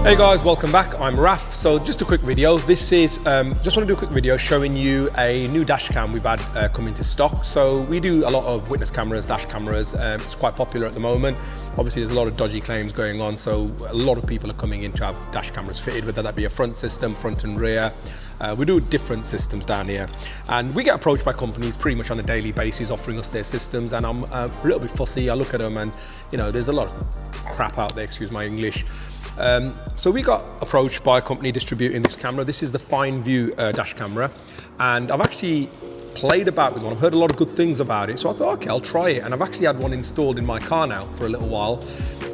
Hey guys, welcome back. I'm Raf. So just a quick video. This is, just want to do a quick video showing you a new dash cam we've had come into stock. So we do a lot of witness cameras, dash cameras. It's quite popular at the moment. Obviously there's a lot of dodgy claims going on, so a lot of people are coming in to have dash cameras fitted, whether that be a front system, front and rear. We do different systems down here, and we get approached by companies pretty much on a daily basis offering us their systems, and I'm a little bit fussy. I look at them and, you know, there's a lot of crap out there, excuse my English. So we got approached by a company distributing this camera. This is the FineVu dash camera, and I've actually played about with one. I've heard a lot of good things about it, so I thought, okay, I'll try it. And I've actually had one installed in my car now for a little while,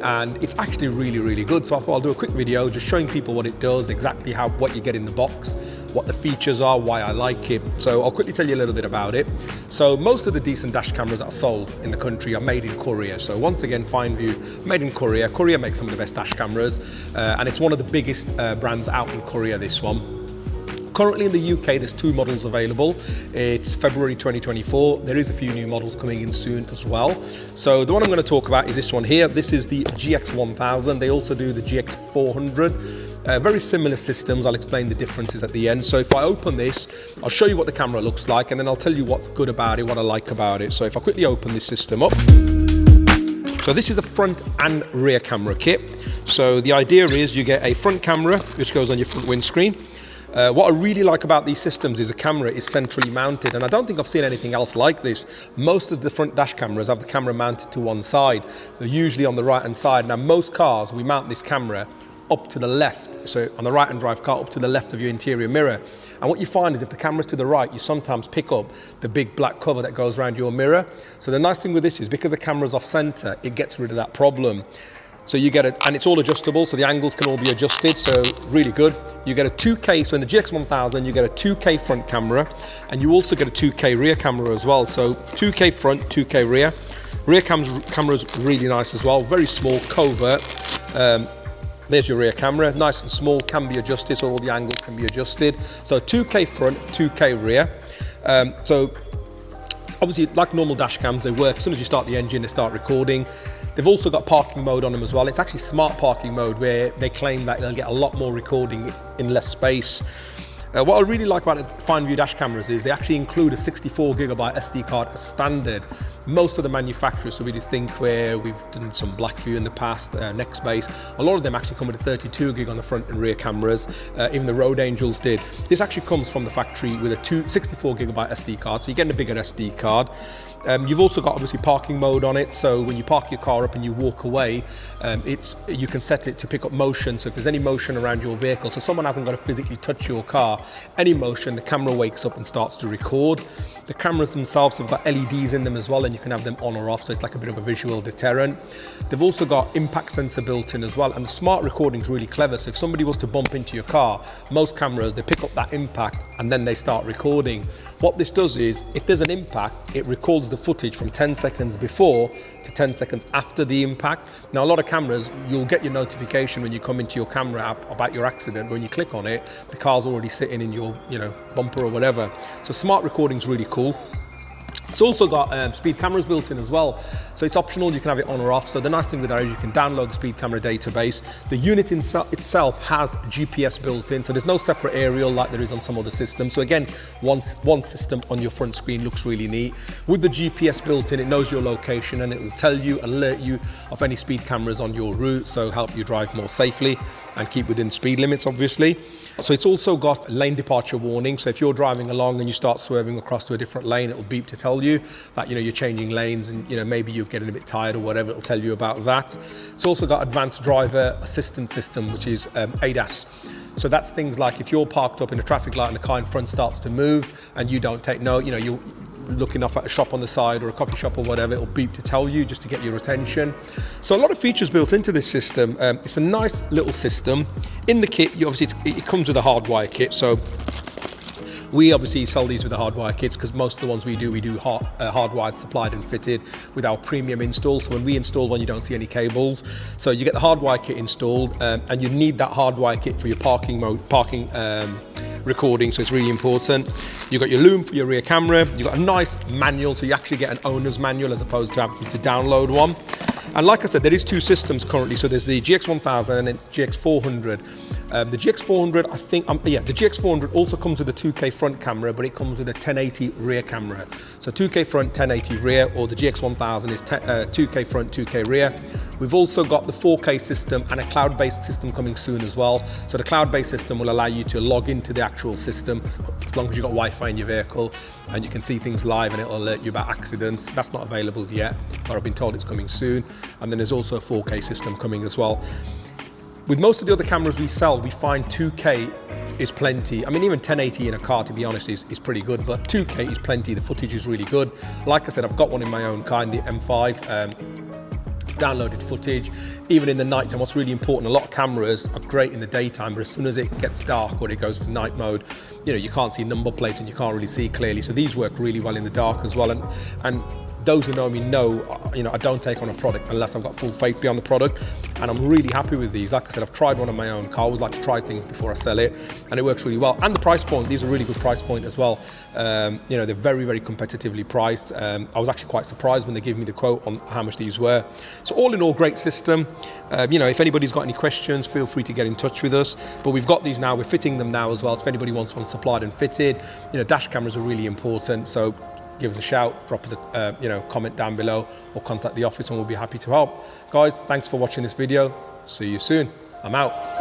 and it's actually really good. So I thought I'll do a quick video just showing people what it does, exactly what you get in the box, what the features are, why I like it. So I'll quickly tell you a little bit about it. So most of the decent dash cameras that are sold in the country are made in Korea. So once again, FineVu, made in Korea. Korea makes some of the best dash cameras, and it's one of the biggest brands out in Korea, this one. Currently in the UK, there's 2 models available. It's February 2024. There is a few new models coming in soon as well. So the one I'm going to talk about is this one here. This is the GX1000. They also do the GX400. Very similar systems. I'll explain the differences at the end. So if I open this, I'll show you what the camera looks like, and then I'll tell you what's good about it, what I like about it. So if I quickly open this system up. So this is a front and rear camera kit. So the idea is you get a front camera, which goes on your front windscreen. What I really like about these systems is the camera is centrally mounted, and I don't think I've seen anything else like this. Most of the front dash cameras have the camera mounted to one side. They're usually on the right hand side. Now most cars, we mount this camera up to the left, so on the right hand drive car, up to the left of your interior mirror. And what you find is if the camera's to the right, you sometimes pick up the big black cover that goes around your mirror. So the nice thing with this is because the camera's off center, it gets rid of that problem. So you get it, and it's all adjustable, so the angles can all be adjusted, so really good. You get a 2K, so in the GX1000 you get a 2K front camera, and you also get a 2K rear camera as well. So 2K front, 2K rear. Rear camera's really nice as well, very small, covert. There's your rear camera, nice and small, can be adjusted, so all the angles can be adjusted. So 2K front, 2K rear. So obviously, like normal dash cams, they work. As soon as you start the engine, they start recording. They've also got parking mode on them as well. It's actually smart parking mode, where they claim that they'll get a lot more recording in less space. What I really like about the FineVu dash cameras is they actually include a 64GB SD card as standard. Most of the manufacturers, so we do think where we've done some Blackview in the past, Nextbase, a lot of them actually come with a 32GB on the front and rear cameras. Even the Road Angels did. This actually comes from the factory with a 64GB SD card, so you're getting a bigger SD card. You've also got obviously parking mode on it, so when you park your car up and you walk away, you can set it to pick up motion. So if there's any motion around your vehicle, so someone hasn't got to physically touch your car, any motion, the camera wakes up and starts to record. The cameras themselves have got LEDs in them as well, and you can have them on or off, so it's like a bit of a visual deterrent. They've also got impact sensor built in as well, and the smart recording is really clever. So if somebody was to bump into your car, most cameras, they pick up that impact and then they start recording. What this does is, if there's an impact, it records the footage from 10 seconds before to 10 seconds after the impact. Now a lot of cameras, you'll get your notification when you come into your camera app about your accident. When you click on it, the car's already sitting in your bumper or whatever. So smart recording is really cool. It's also got speed cameras built in as well, so it's optional, you can have it on or off. So the nice thing with that is you can download the speed camera database. The unit itself has GPS built in, so there's no separate aerial like there is on some other systems. So again, one system on your front screen looks really neat. With the GPS built in, it knows your location and it will tell you, alert you of any speed cameras on your route, so help you drive more safely and keep within speed limits, obviously. So it's also got lane departure warning. So if you're driving along and you start swerving across to a different lane, it'll beep to tell you that you're changing lanes, and maybe you're getting a bit tired or whatever. It'll tell you about that. It's also got advanced driver assistance system, which is ADAS. So that's things like if you're parked up in a traffic light and the car in front starts to move and you don't take note, you're looking off at a shop on the side or a coffee shop or whatever, it'll beep to tell you, just to get your attention. So a lot of features built into this system. It's a nice little system. In the kit, it comes with a hardwire kit. So we obviously sell these with the hardwire kits because most of the ones we do hardwired, supplied and fitted with our premium install. So when we install one, you don't see any cables. So you get the hardwire kit installed, and you need that hardwire kit for your parking recording, so it's really important. You've got your loom for your rear camera. You've got a nice manual, so you actually get an owner's manual as opposed to having to download one. And like I said, there is two systems currently. So there's the GX1000 and then GX400. The GX400, I think, the GX400 also comes with a 2K front camera, but it comes with a 1080 rear camera. So 2K front, 1080 rear, or the GX1000 is 2K front, 2K rear. We've also got the 4K system and a cloud-based system coming soon as well. So the cloud-based system will allow you to log into the actual system as long as you've got Wi-Fi in your vehicle, and you can see things live and it'll alert you about accidents. That's not available yet, but I've been told it's coming soon. And then there's also a 4K system coming as well. With most of the other cameras we sell, we find 2K is plenty. I mean, even 1080 in a car, to be honest, is pretty good, but 2K is plenty. The footage is really good. Like I said, I've got one in my own car, the M5. Downloaded footage, even in the nighttime. What's really important, a lot of cameras are great in the daytime, but as soon as it gets dark or it goes to night mode, you know, you can't see number plates and you can't really see clearly. So these work really well in the dark as well. And those who know me know, you know, I don't take on a product unless I've got full faith behind the product, and I'm really happy with these. Like I said, I've tried one on my own car. I always like to try things before I sell it, and it works really well. And the price point, these are really good price point as well. You know, they're very, very competitively priced. I was actually quite surprised when they gave me the quote on how much these were. So all in all, great system. You know, if anybody's got any questions, feel free to get in touch with us. But we've got these now, we're fitting them now as well. So if anybody wants one supplied and fitted, you know, dash cameras are really important. So give us a shout, drop us a comment down below, or contact the office and we'll be happy to help. Guys, thanks for watching this video. See you soon. I'm out.